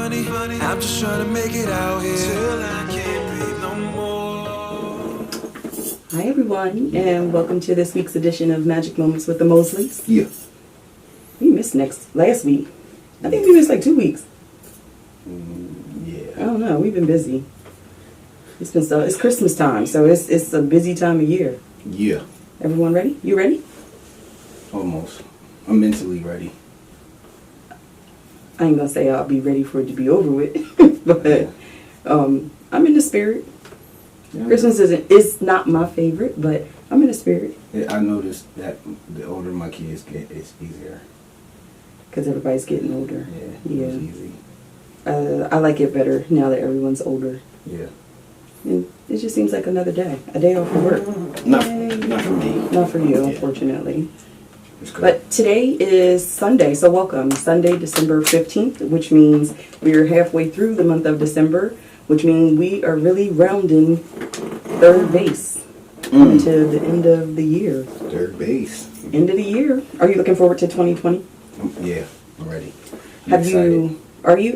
funny. I'm just trying to make it out here till I can't breathe no more. Hi everyone, and welcome to this week's edition of Magic Moments with the Mosleys. Yeah. We missed last week. I think we missed like 2 weeks. Yeah. I don't know. We've been busy. It's Christmas time, so it's a busy time of year. Yeah. Everyone ready? You ready? Almost. I'm mentally ready. I ain't gonna say I'll be ready for it to be over with, but I'm in the spirit. Yeah. Christmas is not my favorite, but I'm in the spirit. I noticed that the older my kids get, it's easier. Because everybody's getting older. Yeah. It's easy. I like it better now that everyone's older. Yeah. And it just seems like another day. A day off of work. Not for me. Not for you, Yeah. unfortunately. It's cool. But today is Sunday, so welcome. Sunday, December 15th, which means we are halfway through the month of December, which means we are really rounding third base into the end of the year. Third base. End of the year. Are you looking forward to 2020? Yeah, I'm ready.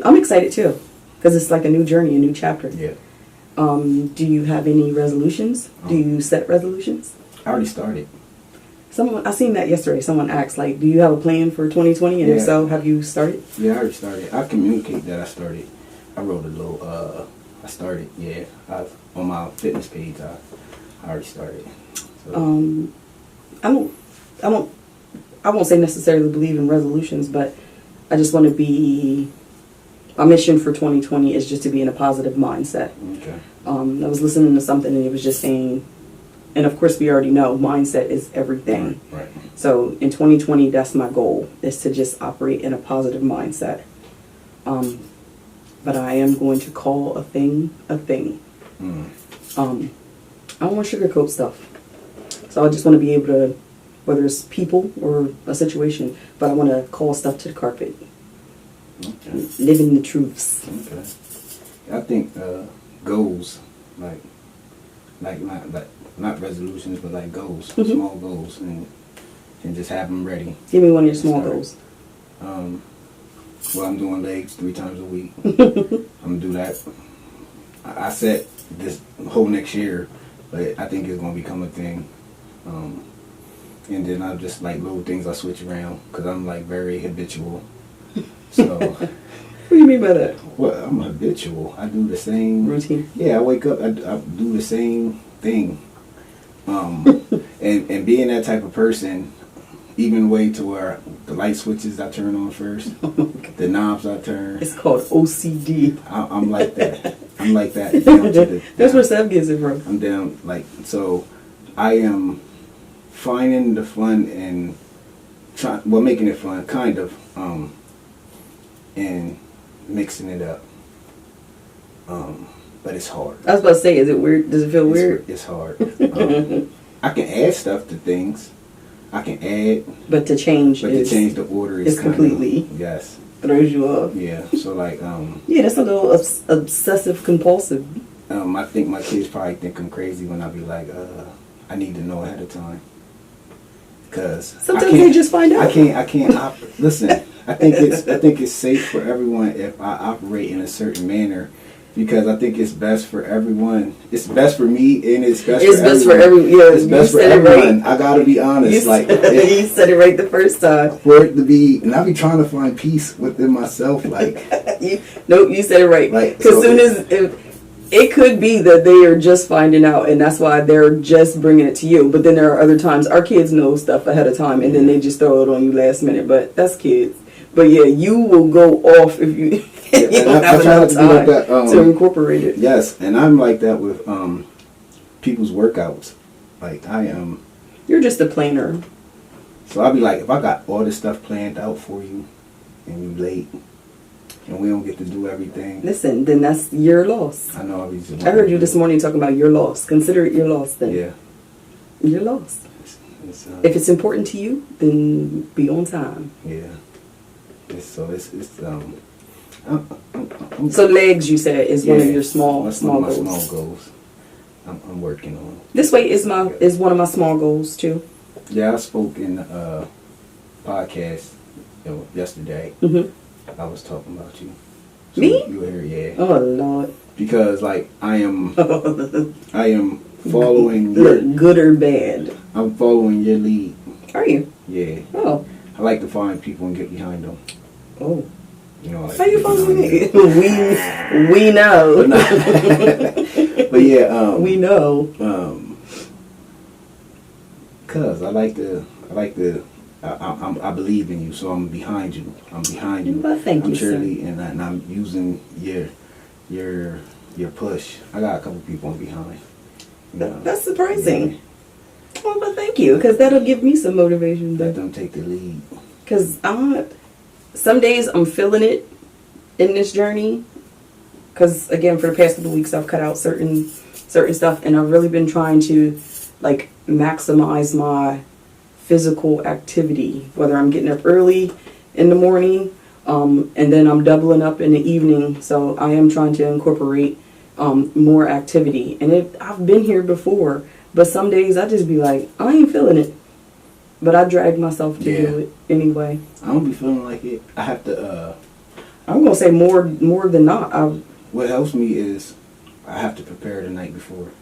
I'm excited too, because it's like a new journey, a new chapter. Yeah. Do you have any resolutions? Do you set resolutions? I already started. I seen that yesterday. Someone asked, like, do you have a plan for 2020? And if Yeah. so, have you started? Yeah, I already started. I communicate that I started. I wrote a little, I started, yeah. On my fitness page, I already started. So. I won't say necessarily believe in resolutions, but I just want to be, my mission for 2020 is just to be in a positive mindset. Okay. I was listening to something and it was just saying, and of course we already know mindset is everything. Right. So in 2020, that's my goal, is to just operate in a positive mindset. But I am going to call a thing a thing. I don't want to sugarcoat stuff. So I just want to be able to, whether it's people or a situation, but I want to call stuff to the carpet. Okay. Living the truths. Okay. I think goals, like not resolutions, but like goals, small goals, and just have them ready. Give me one of your small goals. Well, I'm doing legs 3 times a week. I'm gonna do that. I set this whole next year, but I think it's gonna become a thing. And then I just like little things I switch around because I'm like very habitual. So. What do you mean by that? Well, I'm habitual. I do the same routine. Yeah, I wake up. I do the same thing. And being that type of person, even way to where the light switches I turn on first, the knobs I turn. It's called OCD. I'm like that. I'm like that. Down to the, That's where Seth gets it from. I'm down so. I am finding the fun and making it fun, kind of, and mixing it up. But it's hard. I was about to say, is it weird? Does it feel weird? It's hard. I can add stuff to things. I can add. But to change the order is completely. Yes. Throws you off. Yeah. So like. Yeah, that's a little obsessive compulsive. I think my kids probably think I'm crazy when I be like, I need to know ahead of time. Because sometimes they just find out. I can't listen. I think it's safe for everyone if I operate in a certain manner, because I think it's best for everyone. It's best for me and it's best for everyone. Yeah, it's best for everyone. Right. I gotta be honest. You said it right the first time. For it to be, and I be trying to find peace within myself. Like, you said it right. Because it could be that they are just finding out, and that's why they're just bringing it to you. But then there are other times our kids know stuff ahead of time, and then they just throw it on you last minute. But that's kids. But yeah, you will go off if you, you don't have enough time to incorporate it. Yes, and I'm like that with people's workouts. Like I am. You're just a planner. So I'll be like, if I got all this stuff planned out for you, and you late, and we don't get to do everything. Listen, then that's your loss. I know. I heard you this morning talking about your loss. Consider it your loss then. Yeah. Your loss. If it's important to you, then be on time. Yeah. So legs, you said, is one of your small goals. Small goals. I'm working on. This way is one of my small goals too. Yeah, I spoke in a podcast yesterday. Mm-hmm. I was talking about you. So Me? You hear, yeah. Oh Lord. Because like I am following your, Look, good or bad? I'm following your lead. Are you? Yeah. Oh. I like to find people and get behind them. Oh. You know, like How you get following behind me? them. We know. But yeah, We know. Cause I believe in you, so I'm behind you. I'm behind you. Well, thank I'm you, sir. cheerleading, and I'm using your push. I got a couple people I'm behind. You know. That's surprising. Yeah. Oh, but thank you, because that'll give me some motivation. Let them take the lead. Because some days I'm feeling it in this journey. Because again, for the past couple of weeks, I've cut out certain stuff, and I've really been trying to like maximize my physical activity. Whether I'm getting up early in the morning, and then I'm doubling up in the evening. So I am trying to incorporate more activity. And I've been here before, but some days I just be like, I ain't feeling it. But I drag myself to do it anyway. I don't be feeling like it. I have to. I'm gonna say more than not. What helps me is I have to prepare the night before.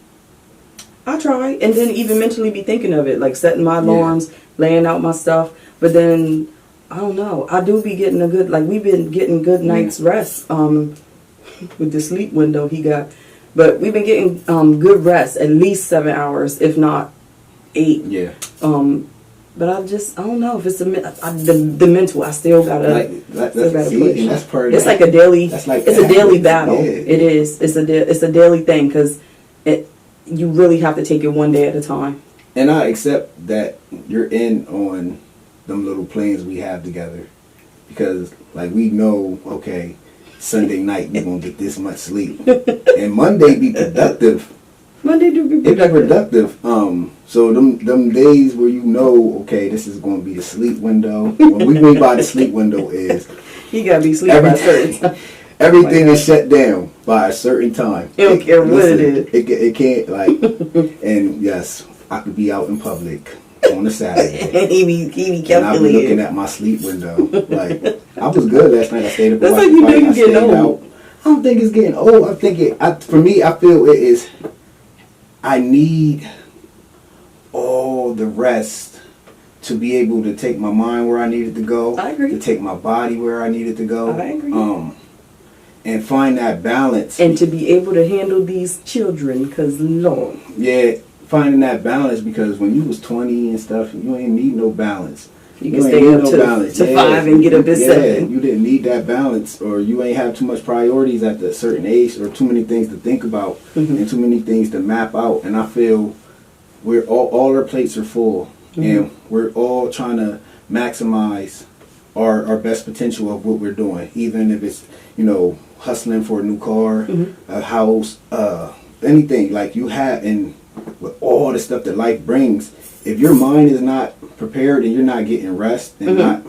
I try, and then even mentally be thinking of it, like setting my alarms, laying out my stuff. But then I don't know. I do be getting we've been getting good night's rest. With the sleep window he got, but we've been getting good rest, at least 7 hours, if not 8. Yeah. But I don't know if it's the mental. I still gotta push. And that's part of it's that. like a daily. That's like it's a daily habits. battle. Yeah. It is. It's a daily thing because you really have to take it one day at a time. And I accept that you're in on them little plans we have together, because like we know, okay, Sunday night we're gonna get this much sleep, and Monday be productive. Monday do be It be productive. productive. So them days where you know, okay, this is gonna be the sleep window. What we mean by the sleep window is You gotta be sleeping by a certain time. everything is shut down by a certain time. You don't care what it is. It can't like. And yes, I could be out in public on a Saturday. And he be And I'll be looking calculating. at my sleep window. Like, I was good last night. I stayed up. That's and how you watched know the you're fight. getting I stayed old. out. I don't think it's getting old. I think for me, I feel it is. I need all the rest to be able to take my mind where I needed to go. I agree. To take my body where I needed to go. I agree. And find that balance. And to be able to handle these children, because Lord. Yeah, finding that balance, because when you was 20 and stuff, you ain't need no balance. You can ain't stay need up to 5 and get up at 7. You didn't need that balance, or you ain't have too much priorities at a certain age, or too many things to think about, and too many things to map out. And I feel we're all our plates are full, and we're all trying to maximize our best potential of what we're doing, even if it's, hustling for a new car, a house, anything like you have. And with all the stuff that life brings, if your mind is not prepared and you're not getting rest and not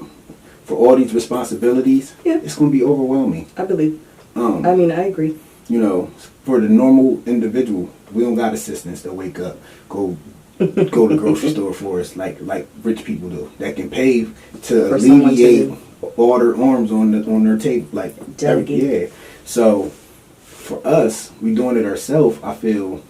for all these responsibilities, it's going to be overwhelming. I believe. I agree. For the normal individual, we don't got assistants that wake up, go to the grocery store for us like rich people do, that can pay to For someone to alleviate do. all their arms on their table, like Delegate. So for us, we doing it ourselves. I feel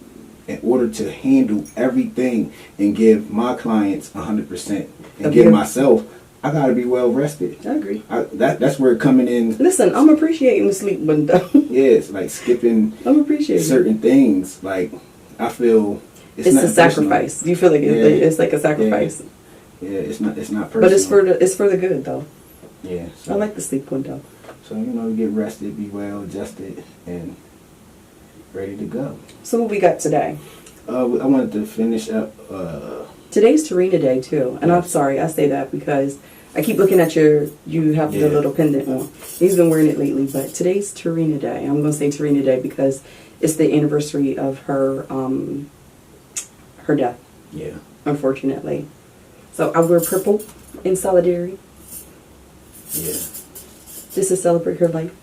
in order to handle everything and give my clients 100% and give myself, I gotta be well rested. I agree. That's where it coming in. Listen, I'm appreciating the sleep window. Yeah, it's like skipping I'm appreciating certain things. Like I feel it's a sacrifice. Do you feel like it's like a sacrifice? Yeah, it's not personal. But it's for the good though. Yeah. I like the sleep window. So get rested, be well adjusted, and ready to go. So what we got today? I wanted to finish up. Today's Tarina Day too, and I'm sorry I say that because I keep looking at you have the little pendant on. He's been wearing it lately, but today's Tarina Day. I'm gonna say Tarina Day because it's the anniversary of her death. Yeah. Unfortunately, so I wear purple in solidarity. Yeah. Just to celebrate her life.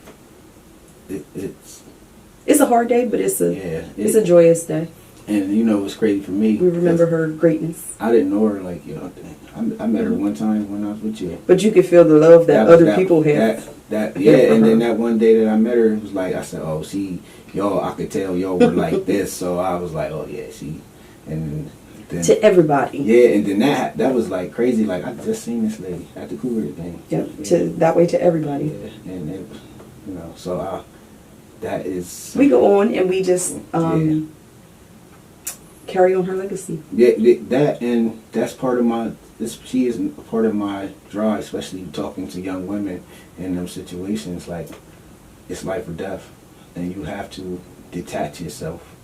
It's a hard day, but it's a joyous day. And you know what's crazy for me? We remember her greatness. I didn't know her like, you know, I met her one time when I was with you. But you could feel the love that other people have. Yeah, and then that one day that I met her, it was like, I said, oh, see, y'all, I could tell y'all were like this. So I was like, oh, yeah, see. And then, to everybody. Yeah, and then that was like crazy. Like, I just seen this lady at the Cougar thing. Yep, that way to everybody. Yeah, and it, you know, so that is... We go on and we just carry on her legacy. Yeah, that, and that's part of my... She is part of my drive, especially talking to young women in them situations. Like, it's life or death, and you have to detach yourself.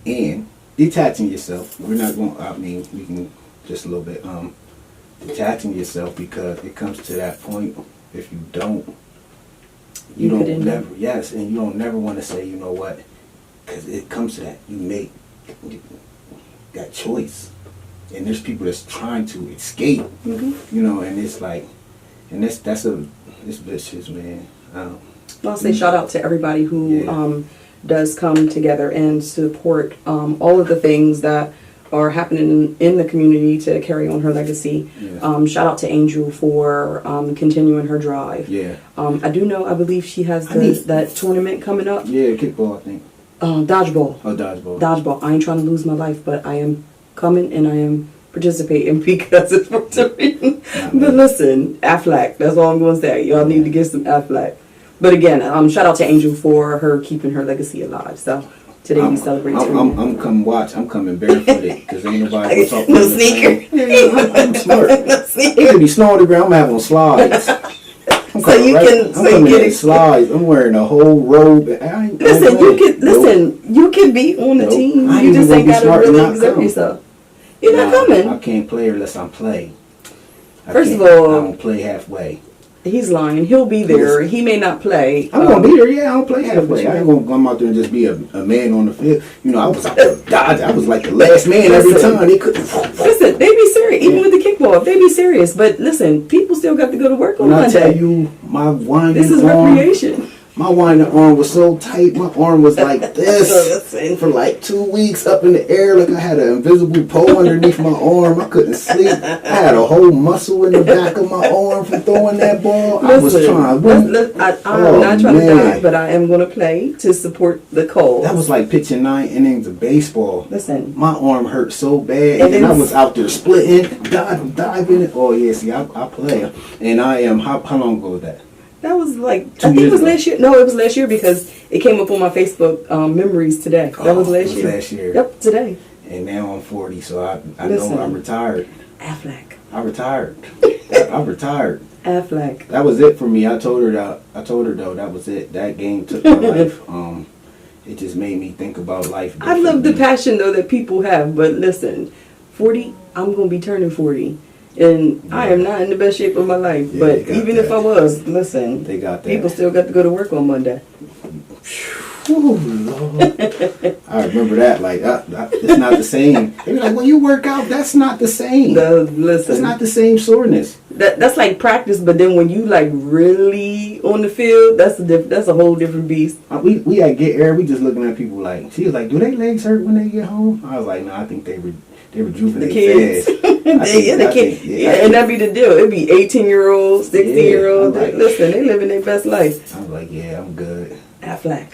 And detaching yourself, we're not going. I mean, we can just a little bit. Detaching yourself, because it comes to that point. If you don't, you don't never. Yes, and you don't never want to say, you know what, because it comes to that. You got choice. And there's people that's trying to escape, you know, and it's like, and it's vicious, man. I'll say shout out to everybody who does come together and support all of the things that are happening in the community to carry on her legacy. Yeah. Shout out to Angel for continuing her drive. Yeah. I believe she has that tournament coming up. Yeah, kickball, I think. Dodgeball. Oh, dodgeball. Dodgeball. I ain't trying to lose my life, but I am coming and I am participating because it's Puerto Rican. But listen, Aflac, that's all I'm going to say. Y'all need to get some Aflac. But again, shout out to Angel for her keeping her legacy alive. So today we celebrate. I'm coming watch. I'm coming barefooted because ain't nobody gonna talk no sneaker. I'm smart. No sneaker. It could be snow on the ground. I'm having slides. I'm coming slides. I'm wearing a whole robe. You can be on the team. You just ain't gotta really exert yourself. You're not coming. I can't play unless I'm play. First of all, I don't play halfway. He's lying. He'll be there. He may not play. I'm gonna be there. Yeah, I don't play halfway. I ain't gonna come out there and just be a man on the field. You know, I was out there dodging. I was like the last man every time. They could. Listen, they be serious. Even with the kickball, they be serious. But listen, people still got to go to work on Monday. I tell you, my winding This is arm, recreation. My winding arm was so tight. My arm was like this for like 2 weeks up in the air, like I had an invisible pole underneath my arm. I couldn't sleep. I had a whole muscle in the back of my arm from throwing that ball. I was trying. I'm not trying to die, but I am going to play to support the Colts. That was like pitching 9 innings of baseball. Listen, my arm hurt so bad, and I was out there splitting, diving. Oh yeah, see, I play, and I am. How long ago was that? That was like, I think it was last year. No, it was last year because it came up on my Facebook memories today. That was last year. Last year. Yep, today. And now I'm 40, so I know I'm retired. Aflac. I retired. I retired. Aflac. That was it for me. I told her though that was it. That game took my life. It just made me think about life. I love the passion though that people have, but listen, 40. I'm gonna be turning 40. And I am not in the best shape of my life. Yeah, but even if I was, listen, they got that. People still got to go to work on Monday. Ooh, Lord. I remember that. Like, it's not the same. They be like, when you work out, that's not the same. Listen, it's not the same soreness. That's like practice, but then when you like really on the field, that's a whole different beast. We at Get Air, we just looking at people like, she was like, do their legs hurt when they get home? I was like, no, I think they rejuvenate the kids. And that'd be the deal. It'd be 18-year-olds, 16-year-olds. Like, listen, they living their best life. I was like, yeah, I'm good. Aflac.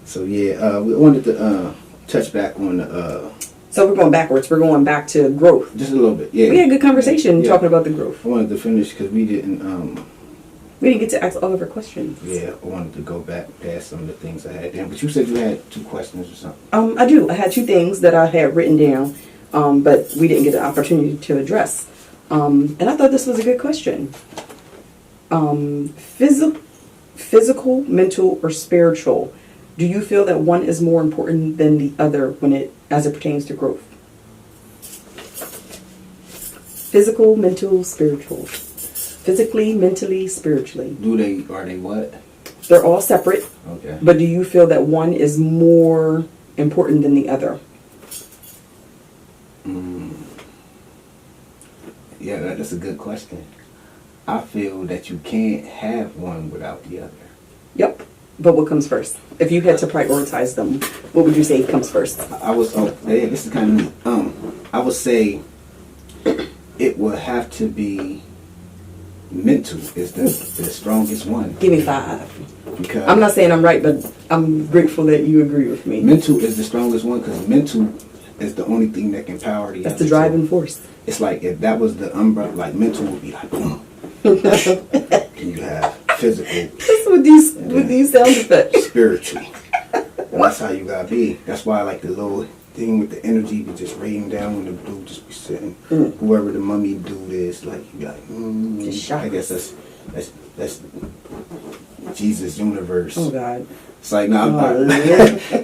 So yeah, we wanted to touch back on the. So we're going backwards. We're going back to growth. Just a little bit. Yeah. We had a good conversation talking about the growth. I wanted to finish because we didn't. We didn't get to ask all of our questions. Yeah, I wanted to go back past some of the things I had down. But you said you had 2 questions or something. I do. I had 2 things that I had written down, but we didn't get the opportunity to address. And I thought this was a good question. Physical, mental, or spiritual? Do you feel that one is more important than the other as it pertains to growth? Physical, mental, spiritual. Physically, mentally, spiritually. Are they what? They're all separate. Okay. But do you feel that one is more important than the other? Yeah, that's a good question. I feel that you can't have one without the other. Yep. But what comes first? If you had to prioritize them, what would you say comes first? I was, this is kind of neat. I would say it would have to be mental is the strongest one. Give me 5. Because I'm not saying I'm right, but I'm grateful that you agree with me. mental is the strongest one because mental is the only thing that can power the That's other the driving two. force. It's like if that was the umbrella, like mental would be like boom. And you have physical, That's with these sound effects. spiritual. And that's how you gotta be. That's why I like the little thing with the energy be just raining down when the dude just be sitting. Whoever the mummy dude is, like you got Just I guess that's Jesus universe. Oh God. It's like nah, Oh,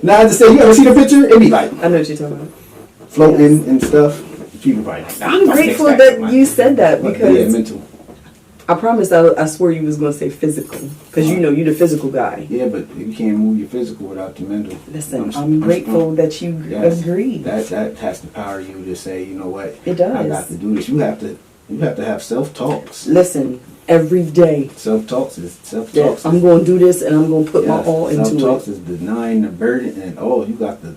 nah, I just say you ever see the picture? It be like I know what you're talking about. floating and stuff. People probably like, nah, I'm that's grateful next that factor, you man. said that But, because yeah, mental. I promised I swore you was going to say physical because you know you're the physical guy. Yeah, but you can't move your physical without your mental. Listen, I'm grateful that you Yes. agree. That has to power you to say, you know what? It does. I got to do this. You have to have self talks. Listen, every day. Self talks is self Yeah, talks. I'm going to do this and I'm going to put my all into Self talks it. is denying the burden and you got to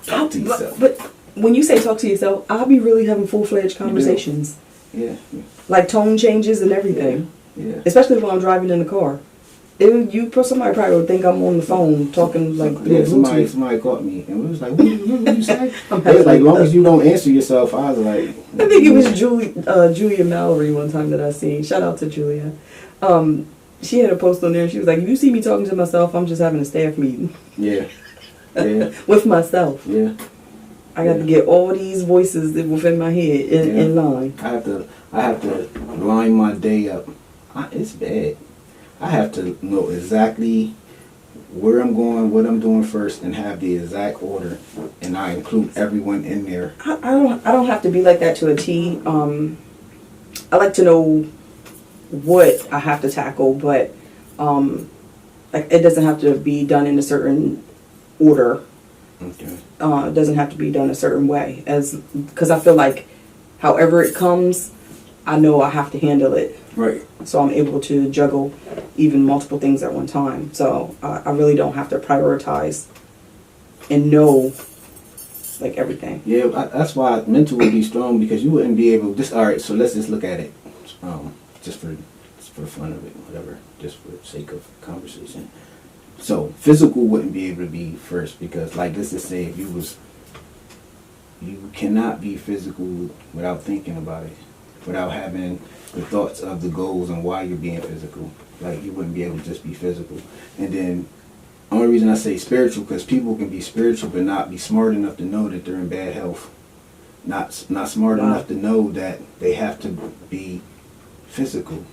talk to yourself. But when you say talk to yourself, I'll be really having full-fledged conversations. Yeah, Like tone changes and everything. yeah. Especially when I'm driving in the car. Somebody probably would think I'm on the phone talking like through Yeah, Bluetooth. somebody caught me and we was like, what you say? I'm They was like, having as long as you don't answer yourself, I was like, I think it was Julia Mallory one time that I seen. Shout out to Julia. She had a post on there and she was like, if you see me talking to myself, I'm just having a staff meeting yeah, yeah, with myself. yeah. I got to get all these voices that within my head in line. I have to line my day up. It's bad. I have to know exactly where I'm going, what I'm doing first, and have the exact order. And I include everyone in there. I don't have to be like that to a T. I like to know what I have to tackle, but like it doesn't have to be done in a certain order. Okay. It doesn't have to be done a certain way, because I feel like however it comes, I know I have to handle it. Right. So I'm able to juggle even multiple things at one time. So I really don't have to prioritize and know like everything. Yeah, that's why mental would be strong because you wouldn't be able. All right. So let's just look at it, just for the fun of it, whatever, just for the sake of conversation. So physical wouldn't be able to be first because, like, let's just say if you cannot be physical without thinking about it, without having the thoughts of the goals and why you're being physical. Like, you wouldn't be able to just be physical. And then, only reason I say spiritual, because people can be spiritual but not be smart enough to know that they're in bad health. Not smart enough to know that they have to be physical.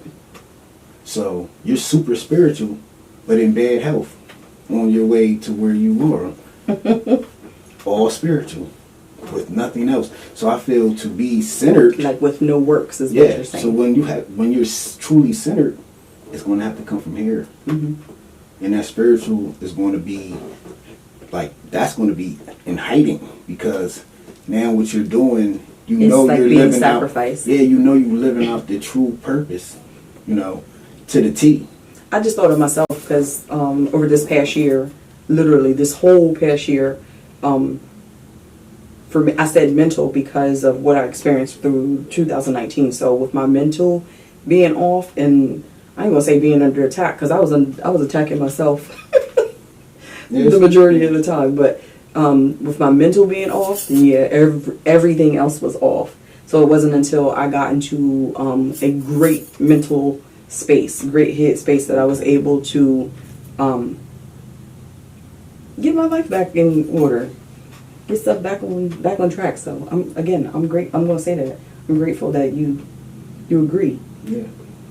So, you're super spiritual, but in bad health, on your way to where you are. All spiritual. With nothing else. So I feel to be centered, Like with no works is what you're saying. So when you're truly centered, it's going to have to come from here, and that spiritual is going to be like that's going to be in hiding because now what you're doing, you It's know like you're being living sacrificed. out. Yeah, you know you're living out the true purpose, to the T. I just thought of myself because over this past year, literally this whole past year, for me, I said mental because of what I experienced through 2019. So with my mental being off, and I ain't gonna say being under attack because I was attacking myself the majority of the time. But with my mental being off, then yeah, everything else was off. So it wasn't until I got into a great mental space, great head space, that I was able to get my life back in order. Get stuff back on track. So I'm great. I'm gonna say that I'm grateful that you agree. Yeah,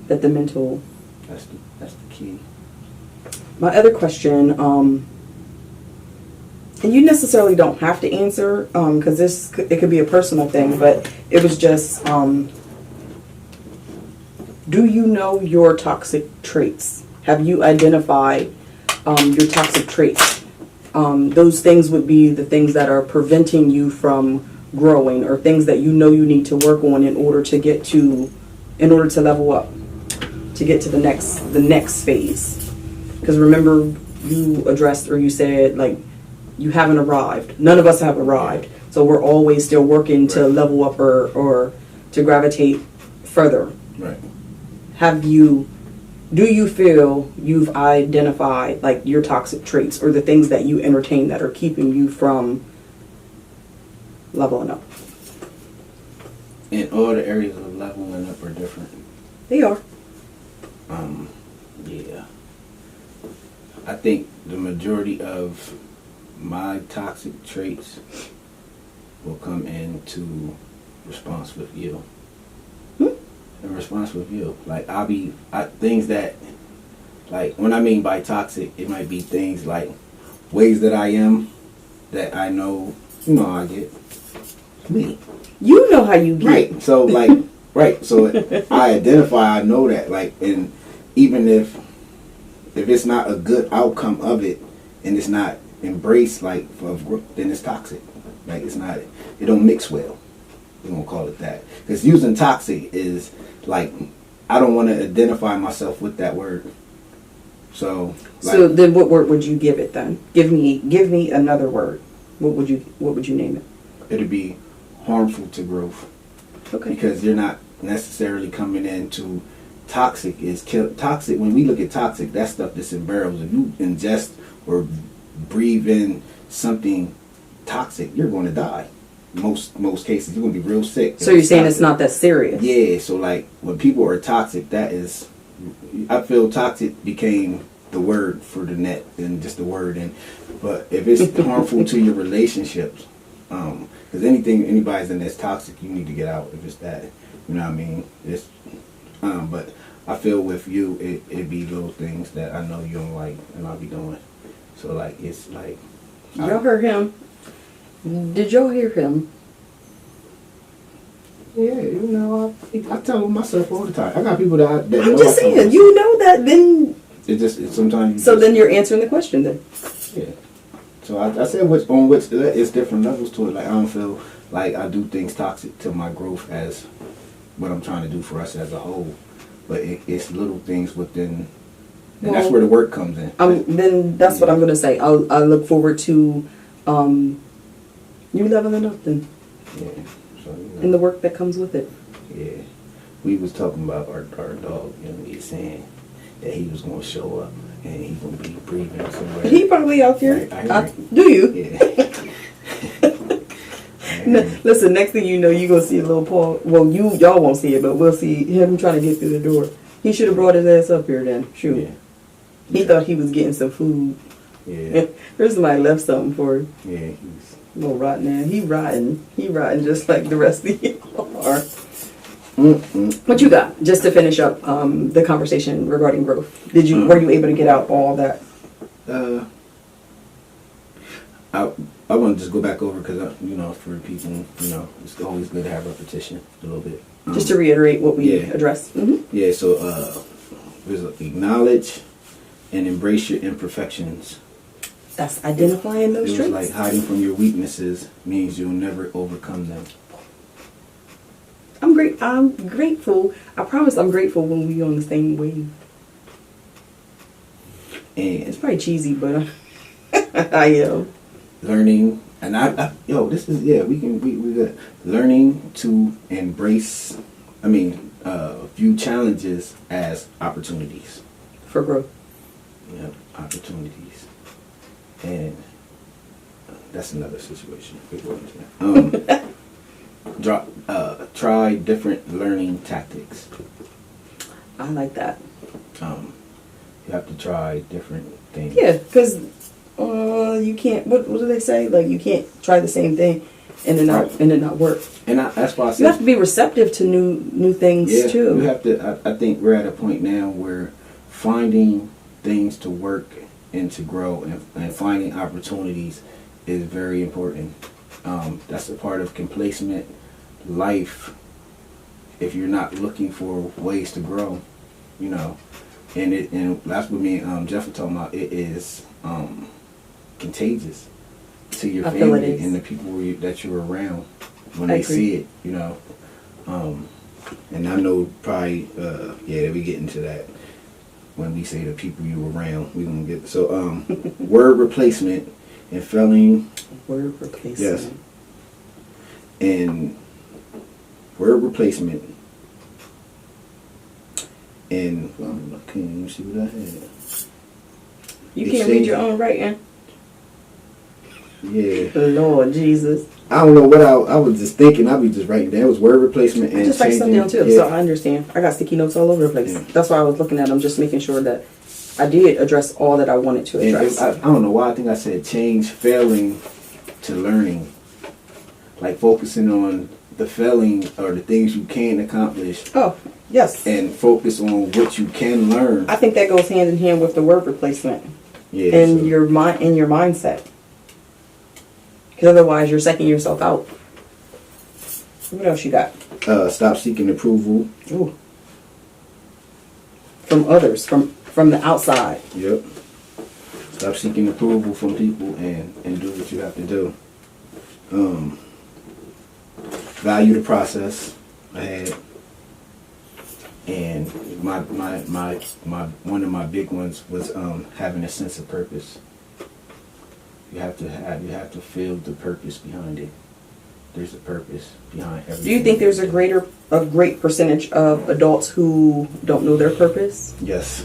That the mental. that's the key. My other question, and you necessarily don't have to answer, because it could be a personal thing, but it was just, do you know your toxic traits? Have you identified your toxic traits? Those things would be the things that are preventing you from growing, or things that you know you need to work on in order to level up, to get to the next phase. Because remember, you addressed or you said like you haven't arrived. None of us have arrived, so we're always still working to level up or to gravitate further. Right. Do you feel you've identified like your toxic traits or the things that you entertain that are keeping you from leveling up? And all the areas of leveling up are different. They are. Yeah. I think the majority of my toxic traits will come into response with you. In response with you. Like, things that, like, when I mean by toxic, it might be things like ways that I am, that I know, how I get. Me. You know how you get. Right. So, like, right. So, I identify, I know that, like, and even if it's not a good outcome of it, and it's not embraced, like, then it's toxic. Like, it don't mix well. We won't call it that. Because using toxic is, like, I don't want to identify myself with that word. So then what word would you give it then? Give me another word. What would you name it? It'd be harmful to growth. Okay. Because you're not necessarily coming into toxic. Toxic, when we look at toxic, that's stuff that's in barrels. If you ingest or breathe in something toxic, you're going to die. Most cases, you're going to be real sick. So you're saying it's not that serious? Yeah, so like when people are toxic, I feel toxic became the word for the net and just the word. But if it's harmful to your relationships, because anybody's in that's toxic, you need to get out. If it's that, you know what I mean? But I feel with you, it be those things that I know you don't like, and I'll be doing. So like it's like. Y'all heard him. Did y'all hear him? Yeah, I tell myself all the time. I got people that I'm just saying, you know that, then... It's sometimes... So then you're answering the question then. Yeah. So I said it's different levels to it. Like, I don't feel like I do things toxic to my growth as what I'm trying to do for us as a whole. But it's little things within... And that's where the work comes in. Then that's what I'm going to say. I look forward to... you leveling up then. Yeah. So, and the work that comes with it. Yeah. We was talking about our dog, he was saying that he was going to show up and he's going to be breathing somewhere. He probably out here. Right, do you? Yeah. Listen, next thing you know, you're going to see a little Paul. Well, y'all won't see it, but we'll see him trying to get through the door. He should have brought his ass up here then. Shoot. Yeah. He thought he was getting some food. Yeah. There's somebody left something for him. Yeah, he's... Little rotten man. He rotten just like the rest of you are. What you got? Just to finish up the conversation regarding growth. Were you able to get out all that? I want to just go back over because for people, it's always good to have repetition a little bit. Just to reiterate what we addressed. Mm-hmm. Yeah. So there's acknowledge and embrace your imperfections. That's identifying those traits. Like hiding from your weaknesses means you'll never overcome them. I'm grateful. I promise I'm grateful when we on the same wave. And it's probably cheesy, but I am. Learning, and this is, we good. Learning to embrace, view challenges as opportunities. For growth. Yeah, opportunities. And that's another situation. Try different learning tactics. I like that. You have to try different things. Yeah, because you can't. What do they say? Like you can't try the same thing and it not work. And that's why I said you have to be receptive to new things too. You have to. I think we're at a point now where finding things to work and to grow and finding opportunities is very important. That's a part of complacent life if you're not looking for ways to grow, and that's what me and Jeff were talking about. It is contagious to your family and the people that you're around when they see it, and I know probably we get into that when we say the people you around, we gonna get so word replacement and failing. Word replacement. Yes. And word replacement. And I can't even see what I had. You can't read your own writing. Yeah. Lord Jesus. I don't know what I was just thinking. I be just writing down. It was word replacement and I just write something down too, yeah. so I understand. I got sticky notes all over the place. Yeah. That's why I was looking at them, just making sure that I did address all that I wanted to address. I don't know why. I think I said change failing to learning. Like focusing on the failing or the things you can accomplish. Oh, yes. And focus on what you can learn. I think that goes hand in hand with the word replacement. Yeah. In so- your mind, in your mindset. Because otherwise, you're psyching yourself out. What else you got? Stop seeking approval. Ooh. From others, from the outside. Yep. Stop seeking approval from people and do what you have to do. Value the process ahead. And my one of my big ones was having a sense of purpose. You have to feel the purpose behind it. There's a purpose behind everything. Do you think there's a great percentage of adults who don't know their purpose? Yes.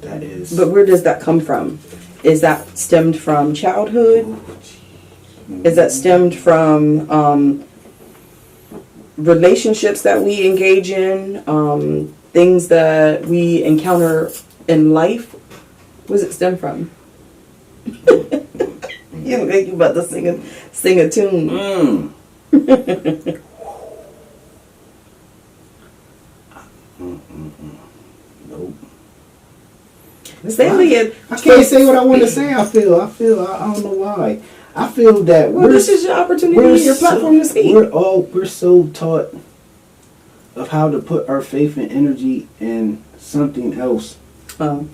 That is. But where does that come from? Is that stemmed from childhood? Is that stemmed from relationships that we engage in? Things that we encounter in life? Where's it stem from? You look like you about to sing a tune. Nope. Say I can't say what I want to say. I don't know why. I feel that this is your opportunity, your platform to speak. We're so taught of how to put our faith and energy in something else. So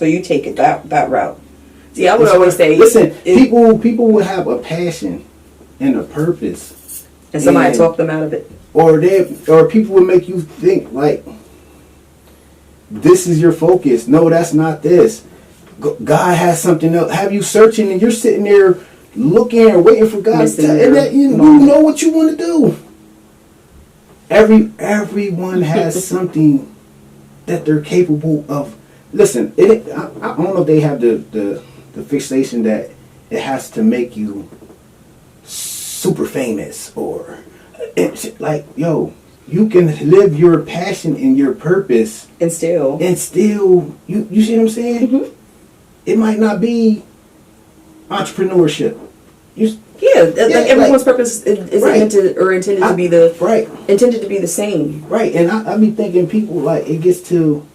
you take it that route. See, I would always say, listen, people will have a passion and a purpose, and somebody talk them out of it, or people will make you think like, this is your focus. No, that's not this. God has something else. Have you searching and you're sitting there looking and waiting for God to tell you that you know what you want to do. Everyone has something that they're capable of. Listen, I don't know if they have the fixation that it has to make you super famous or like, yo, you can live your passion and your purpose and still you see what I'm saying? Mm-hmm. It might not be entrepreneurship. Everyone's purpose is right. intended to be intended to be the same. Right, and I be thinking people like it gets to.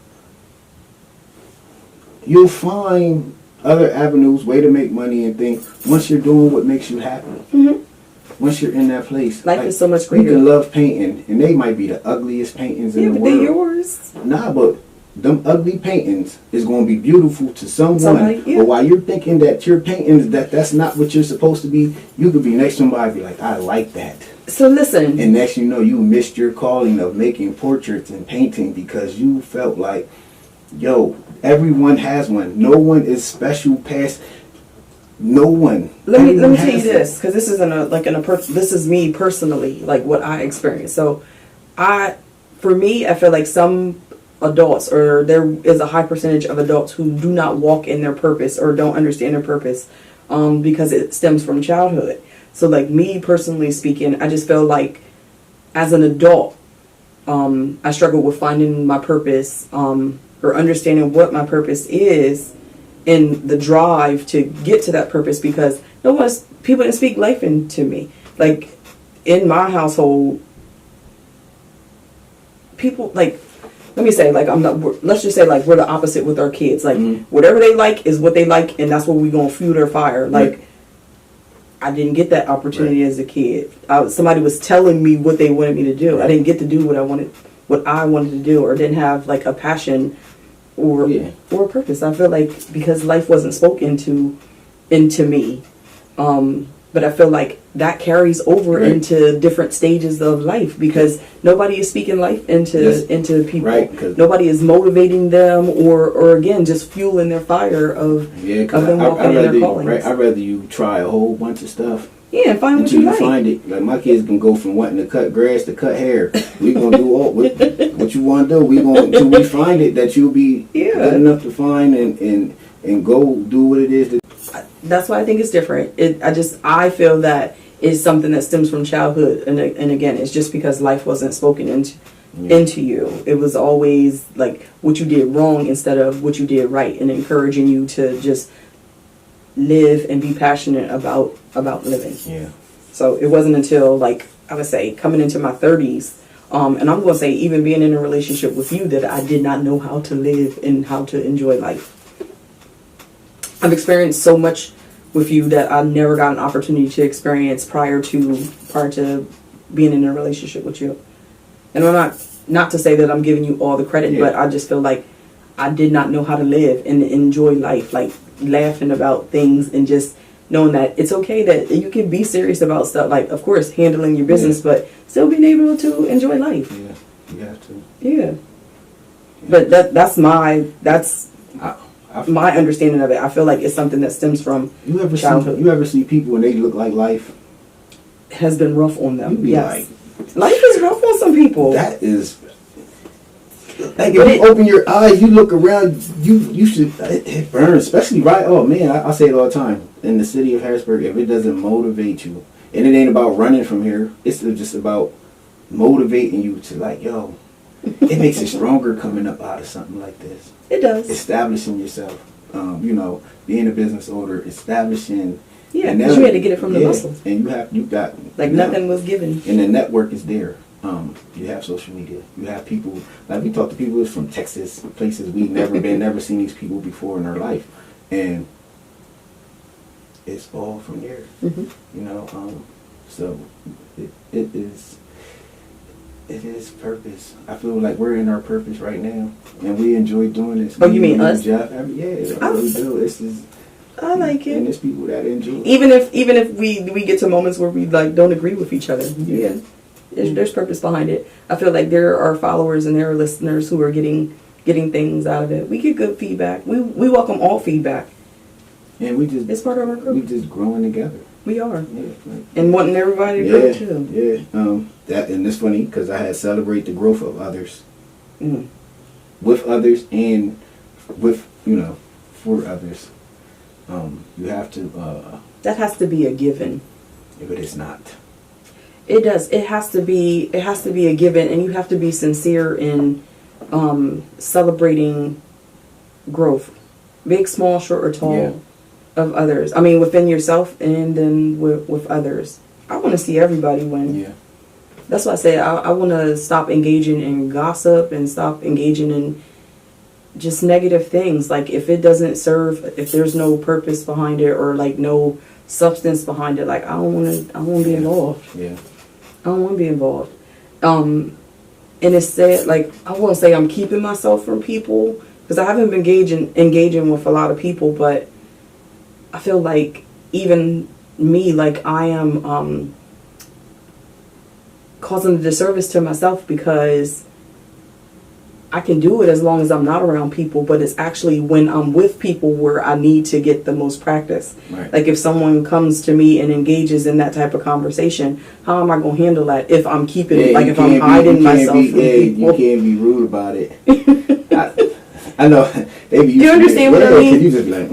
You'll find other avenues, way to make money and things once you're doing what makes you happy. Mm-hmm. Once you're in that place, life is so much greater. You can love painting, and they might be the ugliest paintings in the world. They're yours. Nah, but them ugly paintings is going to be beautiful to someone. Somebody, yeah. But while you're thinking that your paintings that's not what you're supposed to be, you could be next to somebody and be like, I like that. So listen. And next you know, you missed your calling of making portraits and painting because you felt like, yo, everyone has one. No one is special past. No one. Let me tell you this, because this isn't this is me personally, like what I experienced. So, for me, I feel like some adults, or there is a high percentage of adults who do not walk in their purpose or don't understand their purpose, because it stems from childhood. So, like me personally speaking, I just feel like as an adult, I struggle with finding my purpose, or understanding what my purpose is. In the drive to get to that purpose, because people didn't speak life into me. Like in my household, people like, let me say, like let's just say like we're the opposite with our kids. Like whatever they like is what they like, and that's what we gonna fuel their fire. Like I didn't get that opportunity as a kid. Somebody was telling me what they wanted me to do. I didn't get to do what I wanted to do, or didn't have like a passion. Or a purpose. I feel like because life wasn't spoken into me, but I feel like that carries over into different stages of life, because nobody is speaking life into people. Right. Nobody is motivating them or again just fueling their fire of them walking in their callings. Right. I'd rather you try a whole bunch of stuff. Yeah, and find what until you like. Find it. Like my kids can go from wanting to cut grass to cut hair. We gonna do all what you want to do. We gonna until we find it that you'll be good enough to find and go do what it is. That's why I think it's different. I feel that it's something that stems from childhood, and again, it's just because life wasn't spoken into you. It was always like what you did wrong instead of what you did right, and encouraging you to just live and be passionate about living. Yeah. So it wasn't until, like I would say, coming into my 30s, and I'm going to say even being in a relationship with you, that I did not know how to live and how to enjoy life. I've experienced so much with you that I never got an opportunity to experience prior to being in a relationship with you. And I'm not to say that I'm giving you all the credit, but I just feel like I did not know how to live and enjoy life, like laughing about things and just knowing that it's okay that you can be serious about stuff, like of course handling your business, but still being able to enjoy life. Yeah, you have to. Yeah. But that's my understanding of it. I feel like it's something that stems from childhood. You ever see people when they look like life has been rough on them? You be yes. Life is rough on some people. That is. Like if you open your eyes, you look around, you should, it burns, especially right. Oh man, I say it all the time. In the city of Harrisburg, if it doesn't motivate you, and it ain't about running from here, it's just about motivating you to like, yo, it makes it stronger coming up out of something like this. It does. Establishing yourself, being a business owner, establishing. Yeah, because you had to get it from the muscles. And you got nothing was given. And the network is there. You have social media. You have people, like we talk to people from Texas, places we've never seen these people before in our life. And it's all from there. Mm-hmm. So it is purpose. I feel like we're in our purpose right now. And we enjoy doing this. Oh, you mean us? Yeah, I really do. I like it. And there's people that enjoy it. Even if we get to moments where we like don't agree with each other. Yeah. There's purpose behind it. I feel like there are followers and there are listeners who are getting things out of it. We get good feedback. We welcome all feedback. And it's part of our group. We just growing together. We are. Yeah. And wanting everybody to grow too. Yeah. And it's funny because I had celebrate the growth of others. Mm. With others and with, for others. You have to that has to be a given. If it is not. It does. It has to be a given, and you have to be sincere in celebrating growth, big, small, short, or tall, of others. I mean, within yourself, and then with others. I want to see everybody win. Yeah. That's why I say I want to stop engaging in gossip and stop engaging in just negative things. Like if it doesn't serve, if there's no purpose behind it or like no substance behind it, like I don't want to be involved. Yeah. I don't want to be involved. And it's said, like, I won't say I'm keeping myself from people, because I haven't been engaging with a lot of people, but I feel like even me, like, I am causing a disservice to myself, because I can do it as long as I'm not around people, but it's actually when I'm with people where I need to get the most practice. Right. Like if someone comes to me and engages in that type of conversation, how am I going to handle that if I'm keeping it? Like if I'm hiding myself from people. You can't be rude about it. I know. They be you understand what I mean? You just be like,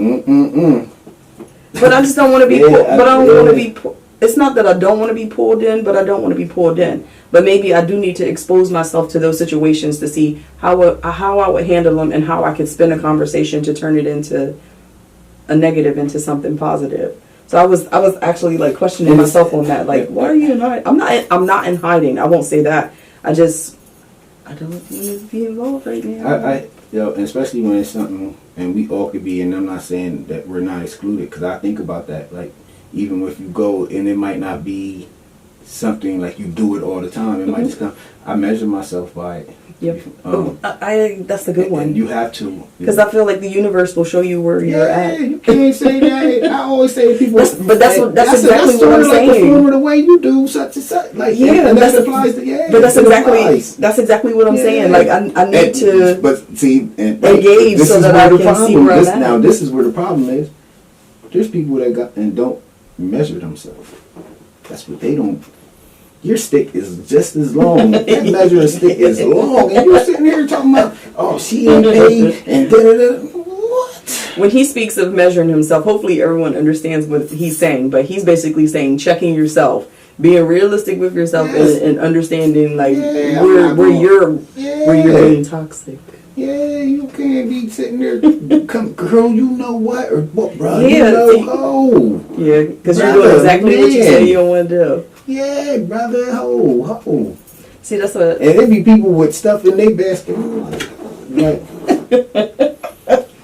But I just don't want to be but I don't want to be it's not that I don't want to be pulled in, but I don't want to be pulled in. But maybe I do need to expose myself to those situations to see how I would handle them and how I could spin a conversation to turn it into a negative into something positive. So I was actually like questioning myself on that. Like, why are you in hiding? I'm not in hiding. I won't say that. I don't want to be involved right now. And especially when it's something, and we all could be, and I'm not saying that we're not excluded, because I think about that. Like, even if you go and it might not be something like you do it all the time. It might just come. I measure myself by it. Yep. That's a good one. And you have to. Because I feel like the universe will show you where you're at. You can't say that. I always say to people. That's exactly what I'm saying. Perform the way you do such and such. Like, and that applies to, but that's exactly what I'm saying. Like, I need to engage so that I can see where I'm at. Now, this is where the problem is. There's people that got and don't measure themselves. That's what they don't. Your stick is just as long. That measuring stick is long. And you're sitting here talking about, oh, she ain't paid and da-da-da. What? When he speaks of measuring himself, hopefully everyone understands what he's saying. But he's basically saying checking yourself, being realistic with yourself, and understanding like where you're being toxic. Yeah, you can't be sitting there, girl, you know what? Or what, bro? Yeah, Yeah, because you're doing exactly what you say you don't want to do. Yeah, brother, ho. See, that's what. And there be people with stuff in their basket.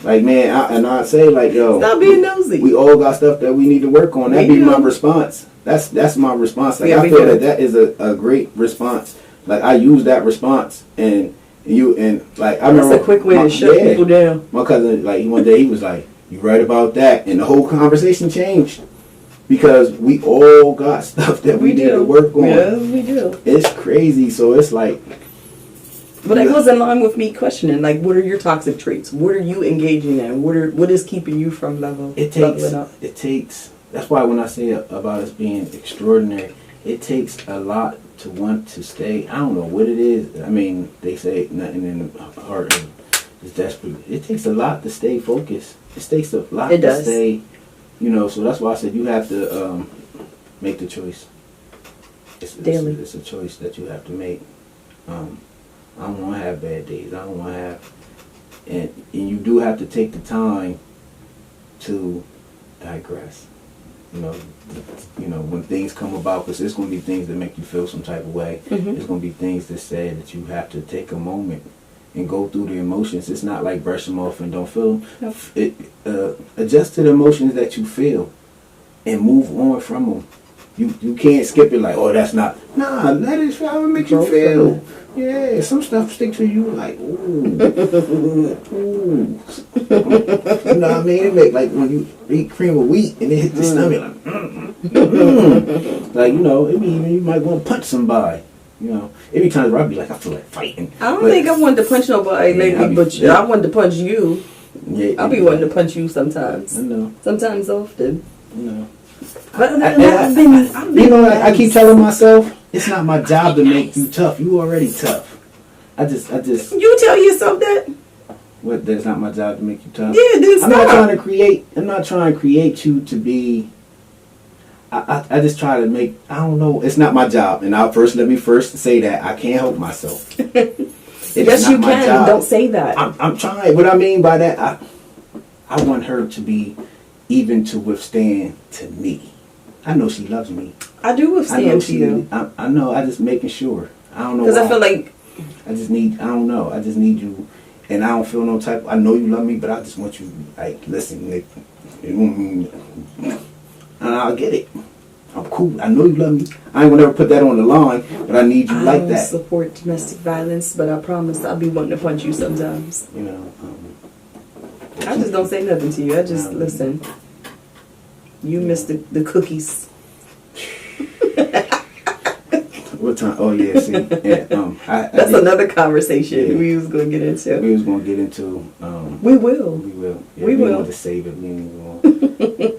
Like man, I say like, yo, stop being nosy. We all got stuff that we need to work on. That'd be my response. That's my response. Like I feel that is a great response. Like I use that response and like I remember. That's a quick way to shut people down. My cousin, like one day he was like, "You right about that," and the whole conversation changed. Because we all got stuff that we need to work on. Yeah, we do. It's crazy. So it's like... But that goes in line with me questioning, like, what are your toxic traits? What are you engaging in? What is keeping you from leveling up? It takes... That's why when I say about us being extraordinary, it takes a lot to want to stay... I don't know what it is. I mean, they say nothing in the heart is desperate. It takes a lot to stay focused. It takes a lot to stay... You know, so that's why I said you have to make the choice. Daily. It's a choice that you have to make. I don't want to have bad days. I don't want to have... And you do have to take the time to digress. You know, when things come about, because there's going to be things that make you feel some type of way. Mm-hmm. There's going to be things that say that you have to take a moment and go through the emotions. It's not like brush them off and don't feel them. Nope. Adjust to the emotions that you feel and move on from them. You can't skip it like, oh, that's not. Nah, let it how it makes you feel. Yeah, some stuff sticks to you like, ooh. Ooh. You know what I mean? It make like when you eat cream of wheat and it hit the stomach like, like, you know, it be even you might want to punch somebody. You know, every time I be like, I feel like fighting. I don't think I wanted to punch nobody lately, but I wanted to punch you. Yeah, I'll be wanting to punch you sometimes. I know. Sometimes often. You know. But I've been you know, I keep telling myself, it's not my job to make you tough. You already tough. I just. You tell yourself that? What? That's not my job to make you tough. Yeah, then stop. I'm not trying to create you to be. I just try to make, I don't know, it's not my job. And let me first say that I can't help myself. Yes, you can. Job. Don't say that. I'm trying. What I mean by that, I want her to be even to withstand to me. I know she loves me. I do withstand to you. I know. I just making sure. I don't know. Because I feel like. I don't know. I just need you. And I don't feel no type. I know you love me, but I just want you, like, listen, Nick. And I'll get it. I'm cool. I know you love me. I ain't gonna ever put that on the line, but I need you like that. I don't support domestic violence, but I promise I'll be wanting to punch you sometimes. You know. I just don't say nothing to you. I just listen. You missed the cookies. What time? Oh yeah, see, that's another conversation we was gonna get into. We was gonna get into. We will. Yeah, we will. Want to save it. We ain't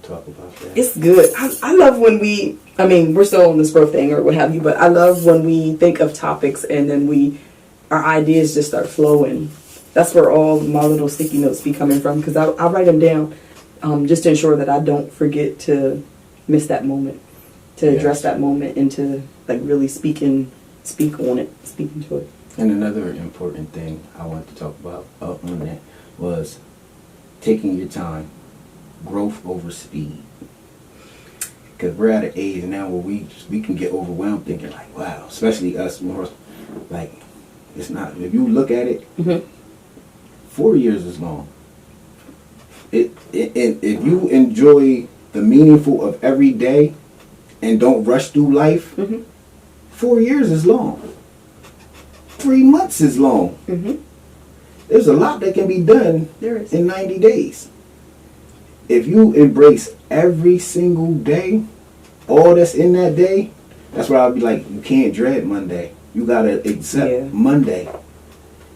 talk about that. It's good. I love when we're still on this growth thing or what have you, but I love when we think of topics and then our ideas just start flowing. That's where all my little sticky notes be coming from, because I write them down just to ensure that I don't forget to miss that moment, to address that moment, and to like really speak into it. And another important thing I wanted to talk about on that was taking your time. Growth over speed, because we're at an age now where we can get overwhelmed thinking like, wow, especially us more like, it's not, if you look at it, 4 years is long. If you enjoy the meaningful of every day and don't rush through life, 4 years is long. 3 months is long. There's a lot that can be done in 90 days. If you embrace every single day, all that's in that day, that's why I'll be like, you can't dread Monday. You gotta accept Monday.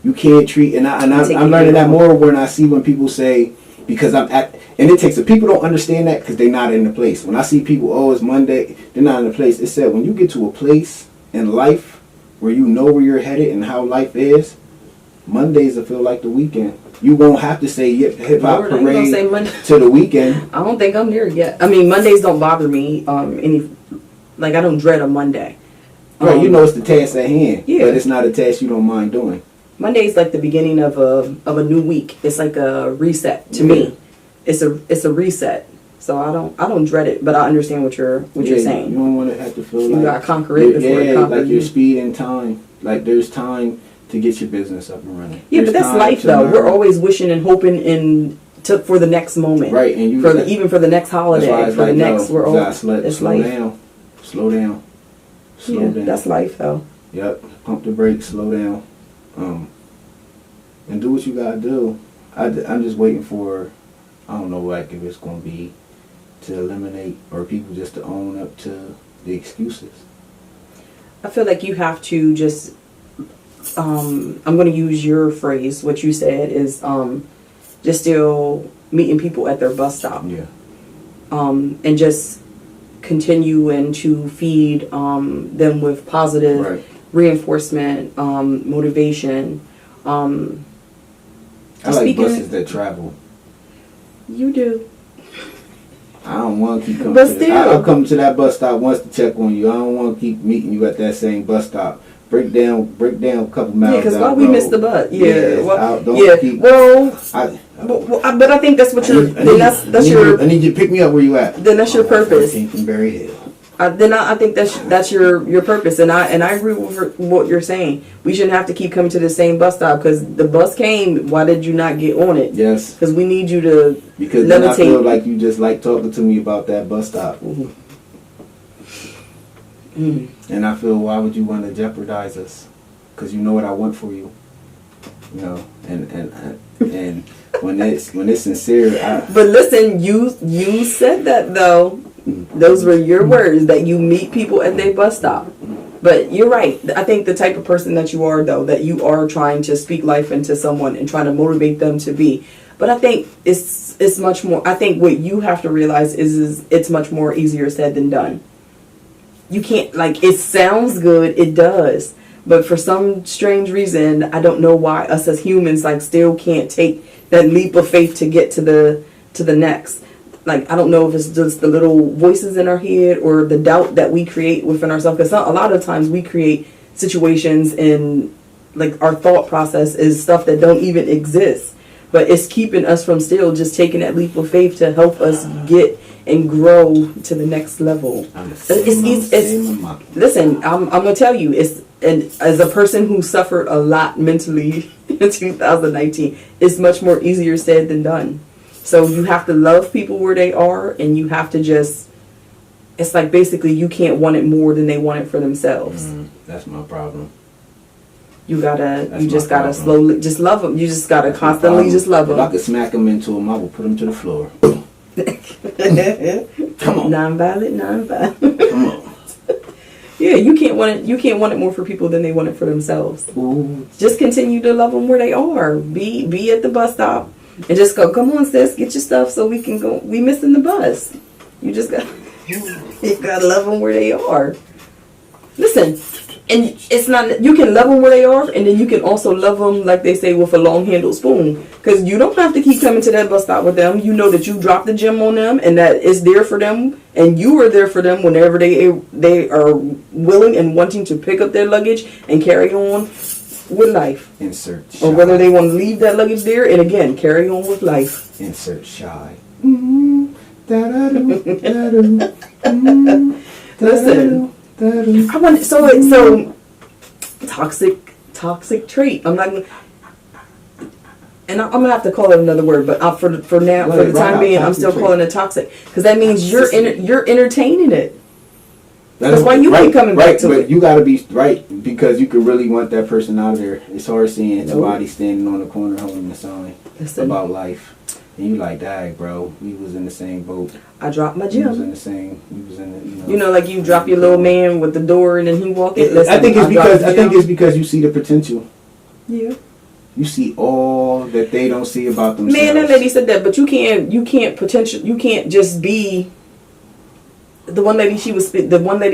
You can't treat, and I'm learning that more when I see when people say, because I'm at, and it takes, people don't understand that because they're not in the place. When I see people, oh, it's Monday, they're not in the place. It said when you get to a place in life where you know where you're headed and how life is, Mondays will feel like the weekend. You won't have to say hip hop parade to the weekend. I don't think I'm there yet. I mean, Mondays don't bother me. I don't dread a Monday. Right, you know it's the task at hand, but it's not a task you don't mind doing. Monday's like the beginning of a new week. It's like a reset to me. It's a reset. So I don't dread it, but I understand what you're saying. You don't want to have to feel you gotta conquer it before it conquers like your speed and time. Like there's time to get your business up and running. Yeah, but that's life though. Learn. We're always wishing and hoping for the next moment. Right, and even for the next holiday, for the next we're all it's slow life. Slow down. Slow down. That's life though. Yep. Pump the brakes, slow down. And do what you gotta do. I'm just waiting for, I don't know, like if it's gonna be to eliminate or people just to own up to the excuses. I feel like you have to just, I'm gonna use your phrase, what you said is just still meeting people at their bus stop. Yeah. And just continue and to feed them with positive reinforcement, motivation. I like buses that travel. You do. I don't want to keep coming. But still, I'll come to that bus stop once to check on you. I don't want to keep meeting you at that same bus stop. Break down a couple miles. Yeah, because why we missed the bus? Yeah, but I think that's what you're. I need you to pick me up where you at. Then that's your purpose. 14th and Berry Hill. Then I think that's your purpose, and I agree with what you're saying. We shouldn't have to keep coming to the same bus stop because the bus came. Why did you not get on it? Yes, because we need you to because levitate. Then I feel like you just like talking to me about that bus stop, and I feel why would you want to jeopardize us? Because you know what I want for you, you know, and when it's sincere. But listen, you said that though. Those were your words, that you meet people at their bus stop. But you're right. I think the type of person that you are, though, that you are trying to speak life into someone and trying to motivate them to be. But I think it's much more. I think what you have to realize is it's much more easier said than done. You can't, it sounds good. It does. But for some strange reason, I don't know why us as humans, still can't take that leap of faith to get to the next. I don't know if it's just the little voices in our head or the doubt that we create within ourselves. Because a lot of times we create situations and our thought process is stuff that don't even exist. But it's keeping us from still just taking that leap of faith to help us get and grow to the next level. Listen, I'm going to tell you, as a person who suffered a lot mentally in 2019, it's much more easier said than done. So you have to love people where they are, and you have to just, it's basically you can't want it more than they want it for themselves. That's my problem. You just gotta slowly, just love them. You just gotta constantly just love them. If I could smack them into them, I would put them to the floor. Come on. Non-violent. Come on. Yeah, you can't want it more for people than they want it for themselves. Ooh. Just continue to love them where they are. Be at the bus stop. And just go, come on, sis, get your stuff so we can go. We missing the bus. You just got, you gotta love them where they are. Listen, and it's not, you can love them where they are, and then you can also love them, like they say, with a long-handled spoon. Because you don't have to keep coming to that bus stop with them. You know that you dropped the gem on them, and that it's there for them, and you are there for them whenever they are willing and wanting to pick up their luggage and carry on with life. Insert shy. Or whether they want to leave that luggage there and again carry on with life. Insert shy. Listen, I want so toxic trait. I'm not gonna, and I'm gonna have to call it another word, but for the time being, I'm still calling it toxic because that means you're entertaining it. That's why you keep coming back to but it. you gotta be right, because you could really want that person out of there. It's hard seeing somebody standing on the corner holding a sign about life. And you like, dang, bro, we was in the same boat. I dropped my We was in gym. the same. We was in the. You know, like you drop your little man with the door and then he walk it. Listen, I think it's gym. because you see the potential. Yeah. You see all that they don't see about themselves. Man, that lady said that, but you can't just be. The one lady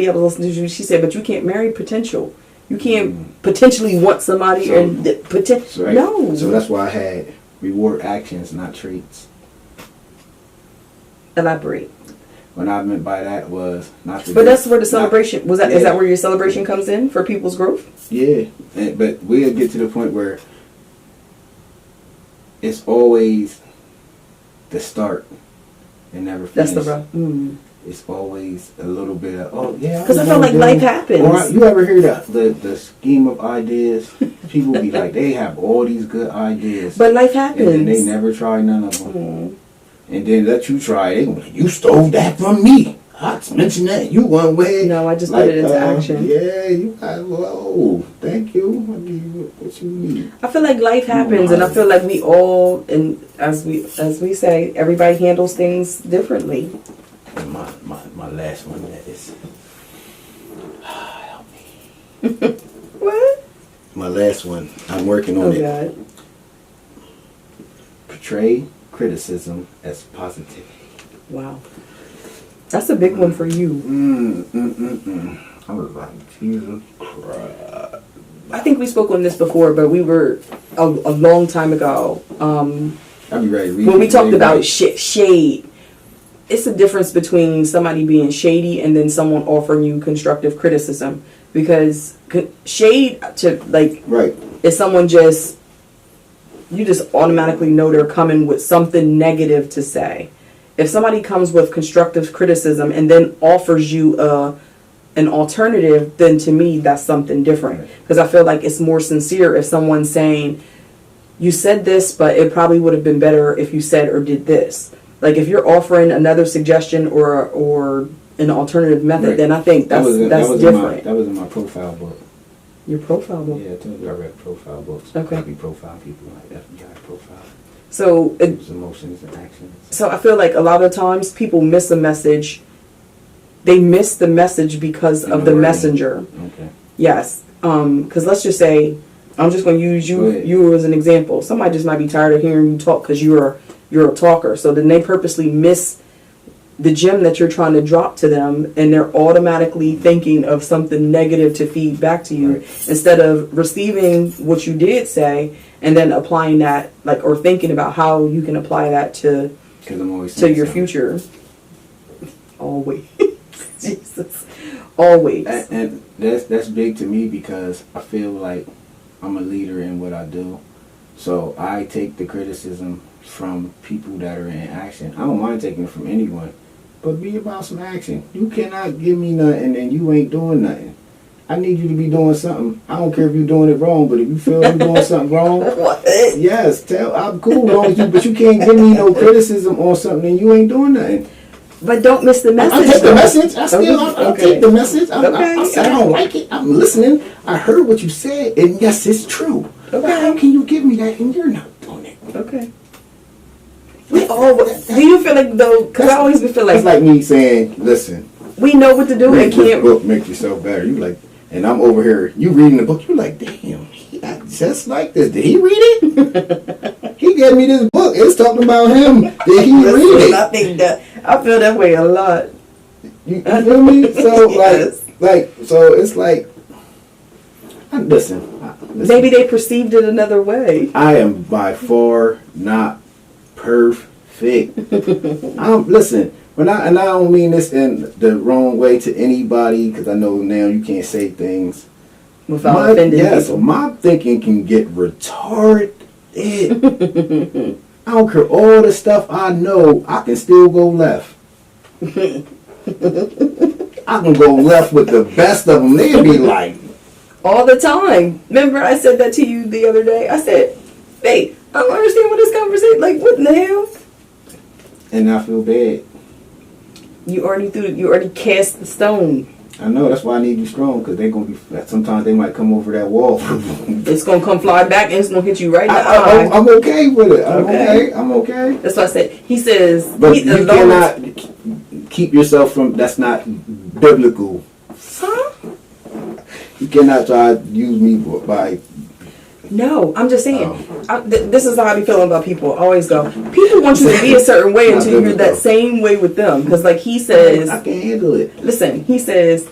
I was listening to, she said, but you can't marry potential. You can't potentially want somebody Right. No. So that's why I had reward actions, not traits. Elaborate. What I meant by that was not. But that's where the celebration was. Is that where your celebration comes in for people's growth? Yeah, but we'll get to the point where it's always the start and never finish. That's the rough. It's always a little bit of Because I feel like life happens. Or you ever hear the scheme of ideas? People be like, they have all these good ideas, but life happens, and then they never try none of them. And then let you try. They gonna be like, you stole that from me. I mentioned that. You went way. No, I just put it into action. Yeah, you got. Whoa, thank you. I'll give you what you need. I feel like life happens, and I feel like we all, and as we say, everybody handles things differently. And my last one that is help me. What? My last one. I'm working on it. God. Portray criticism as positivity. Wow. That's a big one for you. I was like, Jesus Christ. I think we spoke on this before, but we were a long time ago. I'll be ready to read When we talked about shade, it's a difference between somebody being shady and then someone offering you constructive criticism. Because shade is someone you just automatically know they're coming with something negative to say. If somebody comes with constructive criticism and then offers you an alternative, then to me that's something different. Because I feel like it's more sincere if someone's saying, you said this, but it probably would have been better if you said or did this. Like if you're offering another suggestion or an alternative method, then I think that's different. That was in my profile book. Your profile book? Yeah, I told you I read profile books. Okay. I be profile people like FBI profile. So emotions and actions. So I feel like a lot of times people miss a message. They miss the message because of the messenger. Okay. Yes. Because let's just say, I'm just going to use you as an example. Somebody just might be tired of hearing you talk because you're a talker. So then they purposely miss the gem that you're trying to drop to them, and they're automatically thinking of something negative to feed back to you instead of receiving what you did say and then applying that, or thinking about how you can apply that to your future. Always. Jesus. Always. And that's big to me because I feel like I'm a leader in what I do. So I take the criticism from people that are in action. I don't mind taking it from anyone, but be about some action. You cannot give me nothing and you ain't doing nothing. I need you to be doing something. I don't care if you're doing it wrong, but if you feel you're doing something wrong, yes, I'm cool long as you, but you can't give me no criticism on something and you ain't doing nothing. But don't miss the message. I take the message. I take the message. I said I don't like it. I'm listening. I heard what you said, and yes, it's true. Okay. But how can you give me that and you're not doing it? Okay. Do you feel like though? Because I always feel like it's like me saying, "Listen, we know what to do and can't." Book make yourself better. You like, and I'm over here. You reading the book. You like, damn, he just like this. Did he read it? He gave me this book. It's talking about him. Did he read it? I think that I feel that way a lot. You feel me? So so it's like, listen. Maybe they perceived it another way. I am by far not perfect. Listen. And I don't mean this in the wrong way to anybody, because I know now you can't say things without offending people. So my thinking can get retarded. I don't care all the stuff I know, I can still go left. I can go left with the best of them. They'll be like, all the time. Remember I said that to you the other day? I said, hey, I don't understand what this conversation, like, what in the hell? And I feel bad. You already cast the stone. I know, that's why I need you strong, because they're going to be, sometimes they might come over that wall. It's gonna come fly back and it's gonna hit you right in the eye. I'm okay with it. I'm okay. That's what I said. He says, but you cannot keep yourself from, that's not biblical. Huh? You cannot try to use me by. No, I'm just saying. This is how I be feeling about people. I always go, people want you to be a certain way until you're that same way with them. Because like he says, I can't handle it. Listen, he says,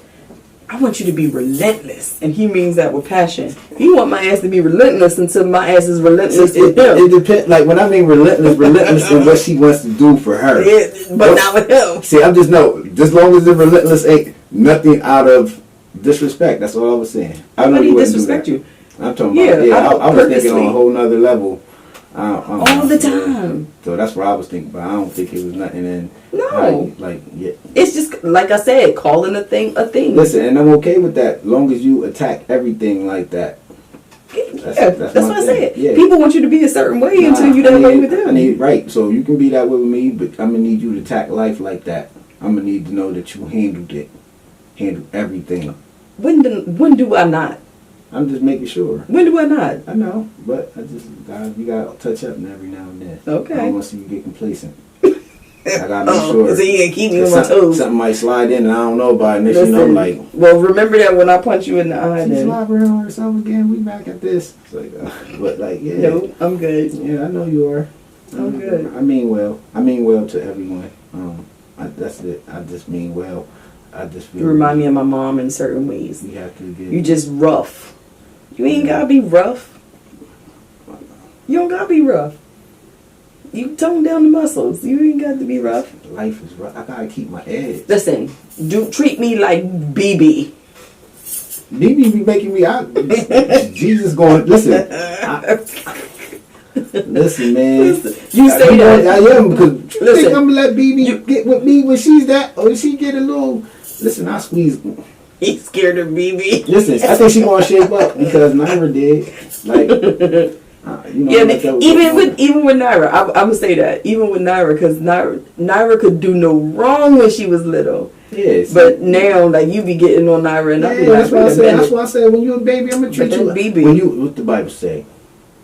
I want you to be relentless. And he means that with passion. He want my ass to be relentless until my ass is relentless with him. It depends. Like when I mean relentless in what she wants to do for her. But not with him. See, I'm just as long as the relentless ain't nothing out of disrespect. That's all I was saying. I know you wouldn't disrespect you. I'm talking about, I was thinking on a whole nother level. All the time. So that's what I was thinking, but I don't think it was nothing. And no, yeah. It's just like I said, calling a thing a thing. Listen, and I'm okay with that, as long as you attack everything like that. That's what I said. Yeah. People want you to be a certain way until you that way with them. Right, so you can be that way with me, but I'm gonna need you to attack life like that. I'm gonna need to know that you handled everything. When do I not? I'm just making sure. When do I not? I know, but you gotta touch up every now and then. Okay. I don't want to see you get complacent. I gotta make sure. So you ain't keep me on my toes. Something might slide in and I don't know about it. Next thing you know, I'm like, well, remember that when I punch you in the eye. She's slobbering herself again. We back at this. It's like, but like, yeah. No, I'm good. Yeah, I know you are. I'm good. I mean well. I mean well to everyone. That's it. I just mean well. I just feel. You remind me of my mom in certain ways. You have to get. You just rough. You ain't gotta be rough. You don't gotta be rough. You tone down the muscles. You ain't got to be rough. Life is rough. I gotta keep my edge. Listen, treat me like BB. BB be making me out. Jesus going. Listen. Listen, man. You say that. I am because you think I'm gonna let BB get with me when she's that, or she get a little. Listen, I squeeze. He's scared of BB. Listen, I think she gonna shape up because Naira did. Like, even with Naira, I'm gonna say that. Even with Naira, because Naira could do no wrong when she was little. Yes. But now, like, you be getting on Naira, and I be like, that's why I said when you a baby, I'm gonna treat you like BB. What the Bible say?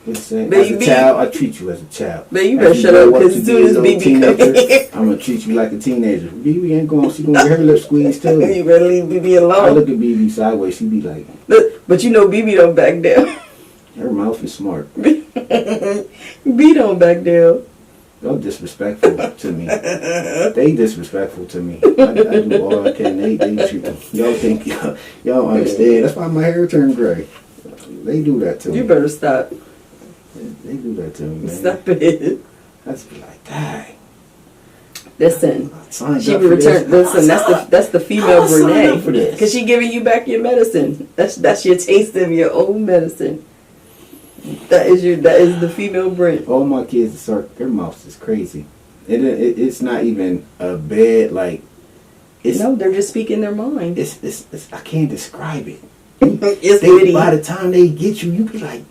As a child, I treat you as a child. Man, you better shut up, because as soon as BB comes I'm going to treat you like a teenager. BB ain't going, she going to get her lip squeezed too. You better leave BB alone. I look at BB sideways, she be like... But you know BB don't back down. Her mouth is smart. B don't back down. Y'all disrespectful to me. They disrespectful to me. I do all I can. They treat me. Y'all think, y'all don't understand. That's why my hair turned gray. They do that to me. You better stop. They do that to me, man. Stop it. That's be like, dang. Listen, she returned. Listen, that's the female Brene, because she giving you back your medicine. That's your taste of your own medicine. That is the female Brent. All my kids, their mouths is crazy. It's not even a bad like. No, they're just speaking their mind. It's I can't describe it. By the time they get you, you be like.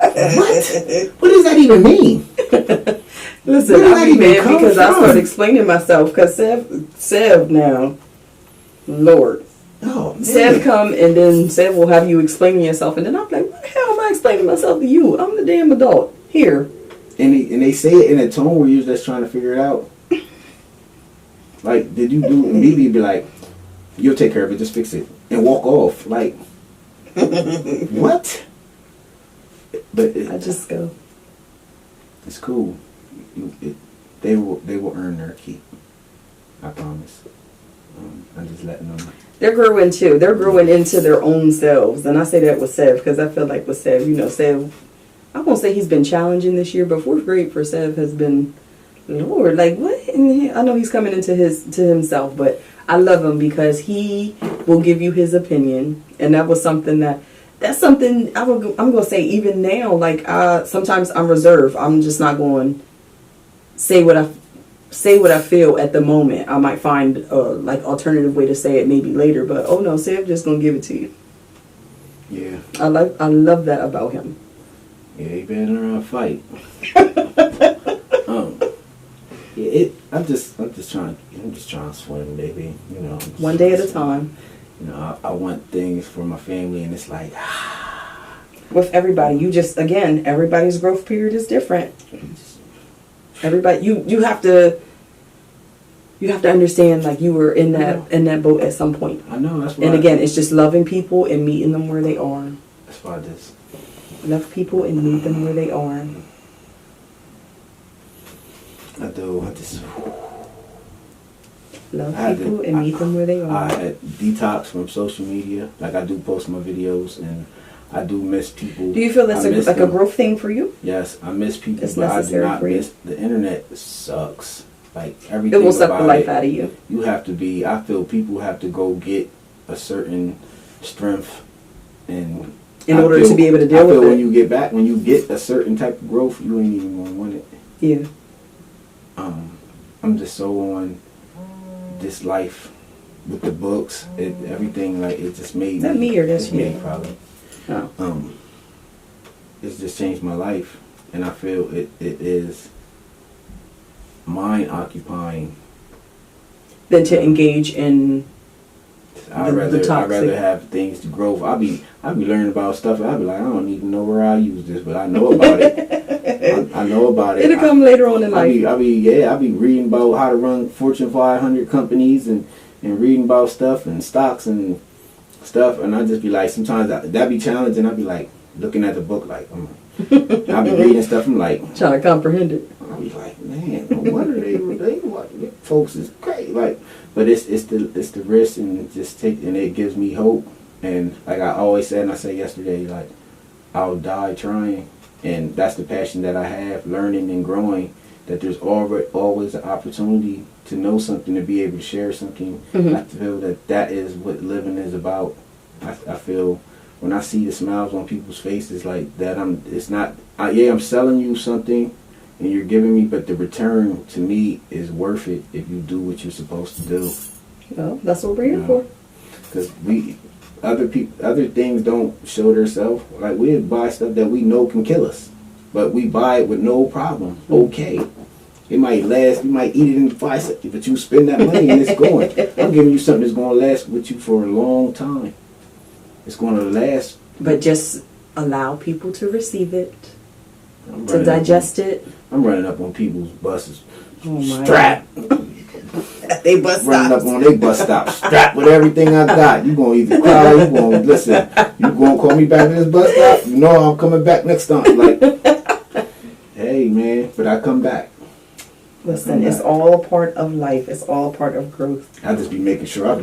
What does that even mean? Listen, I'm mad because I started explaining myself. Because Sev now, Lord. Oh, man. Sev come and then Sev will have you explaining yourself. And then I'm like, what the hell am I explaining myself to you? I'm the damn adult. Here. And they say it in a tone where you're just trying to figure it out. Like, did you do... Maybe be like, you'll take care of it, just fix it. And walk off. Like, what? But I just go. It's cool. They will earn their keep. I promise. I'm just letting them. They're growing too. They're growing into their own selves, and I say that with Sev because I feel like with Sev, Sev. I won't say he's been challenging this year, but 4th grade for Sev has been, Lord, like what? I know he's coming into himself, but I love him because he will give you his opinion, and that was something that's something I'm gonna say even now. Like sometimes I'm reserved. I'm just not going to say what I feel at the moment. I might find like alternative way to say it maybe later. But oh no, I'm just gonna give it to you. Yeah. I love that about him. Yeah, he been around fight. I'm just trying. I'm just trying to swim, baby. You know, One day at a time. You know, I want things for my family, and it's like With everybody, you just, again, everybody's growth period is different. Everybody, you have to understand, like, you were in that boat at some point. I know, that's why. And again, it's just loving people and meeting them where they are. That's why this. Love people and meet them where they are. I just. Love people and meet them where they are. I had detox from social media. Like, I do post my videos, and I do miss people. Do you feel that's like a growth thing for you? Yes, I miss people, It's but I do necessary not for you. miss. The internet sucks. Like, everything It will suck the about life it, out of you. You have to be. I feel people have to go get a certain strength, and In order to be able to deal with when it. when you get a certain type of growth, you ain't even gonna want it. Yeah. I'm just so on this life with the books, everything, like, it just made Is that me or that's you? me, probably. Oh. It's just changed my life, and I feel it is mind occupying. Than to engage in I'd rather have things to grow. I'll be learning about stuff. I'll be like, I don't even know where I use this, but I know about it. I know about it. It'll come later on in life. I'll be reading about how to run Fortune 500 companies and reading about stuff and stocks and stuff, and I just be like, sometimes that be challenging. I'll be like looking at the book like, I'll be reading stuff. I'm like trying to comprehend it. I'll be like, man, what are they what folks is great, like. But it's the risk, and and it gives me hope. And like I always said, and I said yesterday, like, I'll die trying, and that's the passion that I have, learning and growing. That there's always an opportunity to know something, to be able to share something. Mm-hmm. I feel that is what living is about. I feel when I see the smiles on people's faces like that, I'm selling you something, and you're giving me, but the return to me is worth it if you do what you're supposed to do. Well, that's what we're here for. Because other things don't show themselves. Like, we buy stuff that we know can kill us, but we buy it with no problem. Okay, it might last. You might eat it in 5 seconds, but you spend that money and it's going. I'm giving you something that's going to last with you for a long time. It's going to last. But just allow people to receive it, to digest it. I'm running up on people's buses. Oh my Strap. They bus Running stops. up on their bus stop, strapped with everything I got. You gonna either cry, you gonna listen. You gonna call me back to this bus stop? You know I'm coming back next time. Like, hey man, but I come back. Listen, it's all a part of life. It's all a part of growth. I just be making sure I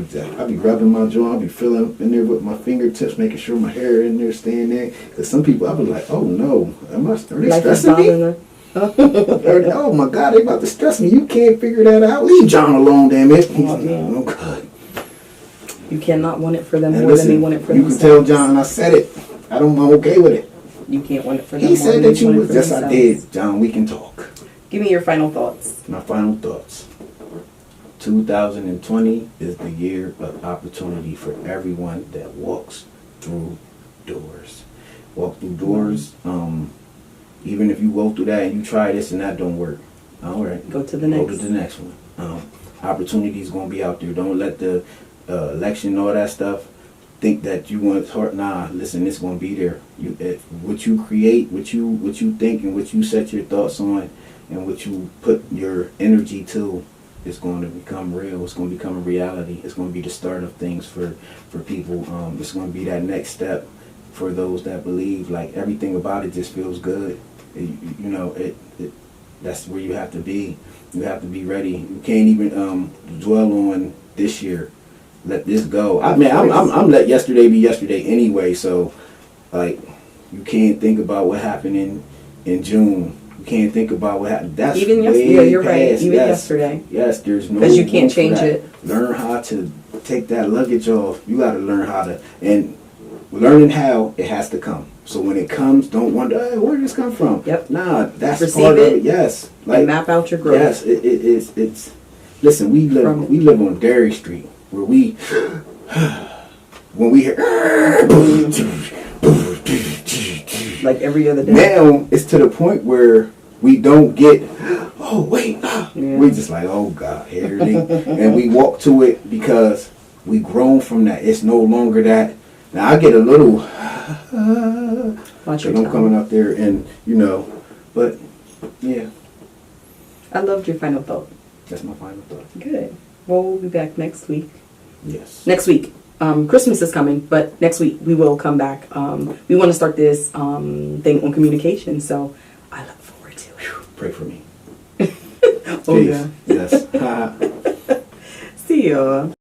be rubbing my jaw. I be feeling in there with my fingertips, making sure my hair in there, staying there. Cause some people, I be like, oh no, are they Life is stressing me? bothering them. Oh my God, they about to stress me. You can't figure that out. Leave John alone, damn it. Oh God. You cannot want it for them And more listen, than they want it for you themselves. can tell John I said it. I'm okay with it. You can't want it for them He more said than that you you want it was. for Yes, I themselves. did. John, we can talk. Give me your final thoughts. My final thoughts. 2020 is the year of opportunity for everyone that walks through doors. Walk through doors. Even if you go through that and you try this and that don't work, all right, Go to the next. Go to the next one. Opportunity is going to be out there. Don't let the election and all that stuff think that you want to. Nah, listen, it's going to be there. What you create, what you think, and what you set your thoughts on, and what you put your energy to, is going to become real. It's going to become a reality. It's going to be the start of things for people. It's going to be that next step for those that believe. Like, everything about it just feels good. That's where you have to be. You have to be ready. You can't even dwell on this year. Let this go. I'm let yesterday be yesterday anyway. So, like, you can't think about what happened in June. You can't think about what happened. That's Even yesterday. Yeah, you're right. Even yesterday. Yes, there's no. Because you can't change it. Learn how to take that luggage off. You got to learn how to, and learning how, it has to come. So when it comes, don't wonder, hey, where did this come from? Yep. Nah, that's Receive part it, of it. Yes. And map out your growth. Yes, it's. Listen, we live on Derry Street, where when we hear like every other day. now, it's to the point where we don't get, oh wait, Yeah. we just like, oh God, here it is. And we walk to it because we grown from that. It's no longer that. Now I get a little, Watch I'm your tongue. coming up there and, you know, but yeah, I loved your final thought. that's my final thought. Good. Well, we'll be back next week. Yes. Next week. Christmas is coming, but next week we will come back. We want to start this thing on communication, so I look forward to it. Pray for me. Oh, Peace. yeah. Yes. See y'all.